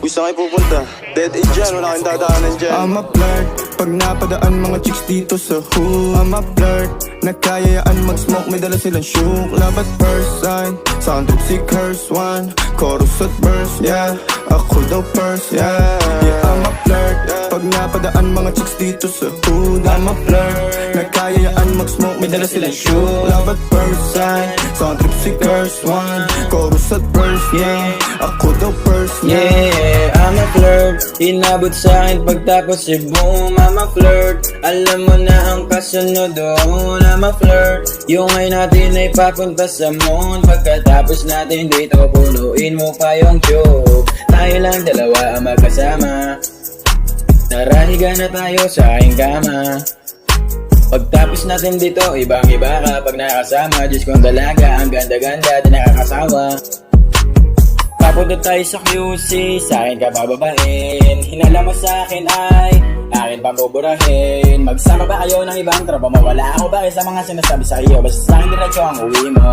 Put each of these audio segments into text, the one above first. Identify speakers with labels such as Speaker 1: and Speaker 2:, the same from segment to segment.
Speaker 1: Uy, saan kayo pupunta? Dead end dyan, wala kayong dadaanan dyan.
Speaker 2: I'm a flirt, pag napadaan mga chicks dito sa hood. I'm a flirt, nakayayaan mag-smoke, may dala silang shook. Love at first sight, sound trip si curse one. Chorus at verse, yeah, ako daw first, yeah. Yeah, I'm a flirt, pag napadaan mga chicks dito sa hood. I'm a flirt, nakayayaan mag-smoke, may dala silang shook. Love at first sight, sound trip si curse one. Chorus at verse, yeah, ako daw first,
Speaker 3: Yeah, I'm a flirt. Inabot sa'kin pagtapos si boom. I'm a flirt. Alam mo na ang kasunod doon. I'm a flirt. Yung ay natin ay papunta sa moon. Pagkatapos natin dito, punuin mo pa yung tube. Tayo lang dalawa ang magkasama. Tara, higa na tayo sa aking kama. Pagtapos natin dito, ibang iba ka pag nakasama. Diyos kong dalaga, ang ganda-ganda, di nakakasawa. Papunta tayo sa QC, sa akin ka bababain. Hinala mo sa akin ay akin pambuburahin. Magsama ba kayo ng ibang tropa? Mawala ako ba sa mga sinasabi sa iyo? Basta sa akin diretso ang uwi mo.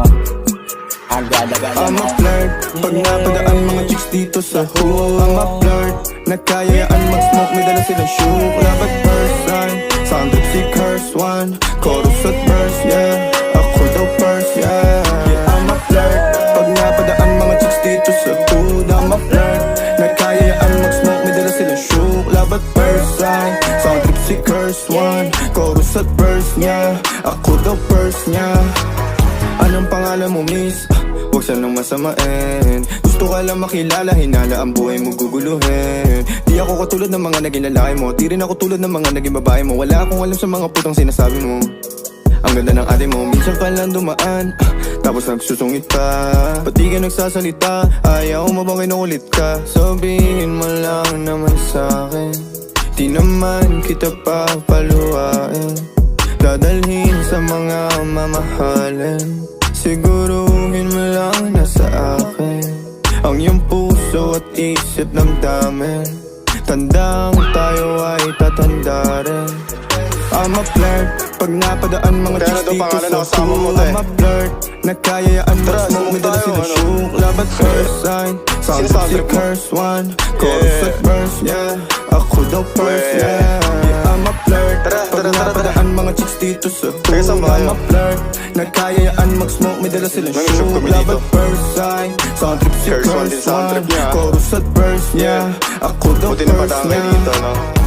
Speaker 3: Ang ganda-ganda
Speaker 2: I'm
Speaker 3: mo.
Speaker 2: a flirt, pag napadaan mga chicks dito sa hood. I'm a flirt, nakayayaan mag-smoke, may dala silang shook. Love at first sight, sound trip si curse one. Chorus at verse, yeah, ako daw first, yeah. Yeah, I'm a flirt, pag napadaan mga chicks dito sa hood. I'm a flirt, nakayayaan mag-smoke, may dala silang shook. Love at first sight, sound trip si curse one. Chorus at verse, yeah, ako daw first, yeah. Anong pangalan mo, miss? Huwag sanang masamain. Gusto ka lang makilala, hinala ang buhay mo guguluhin. Di ako katulad ng mga naging lalaki mo, di rin ako tulad ng mga naging babae mo. Wala akong alam sa mga putang sinasabi mo. Ang ganda ng ate mo, minsan ka lang dumaan, tapos nagsusungit pa. Pati ka nagsasalita, ayaw mo bang kinukulit ka? Sabihin mo lang naman sa'kin, di naman kita papaluhain. Dadalhin sa mga mamahalin, siguruhin mo lang na sa akin ang iyong puso at isip damdamin. Tandang tayo ay tatanda rin. I'm a flirt, pag napadaan mga chicks dito sa hood. I'm a flirt, nakayayaan mag-smoke, may dala silang shook. Love at first sight, sound trip si curse one. Chorus at verse, yeah, ako daw first, yeah. I'm a flirt, pag napadaan mga chicks dito sa hood. I'm a flirt, nakayayaan mag-smoke, may dala silang shook. Love at first sight, sound trip si curse one. Chorus at verse, yeah, ako daw first, yeah.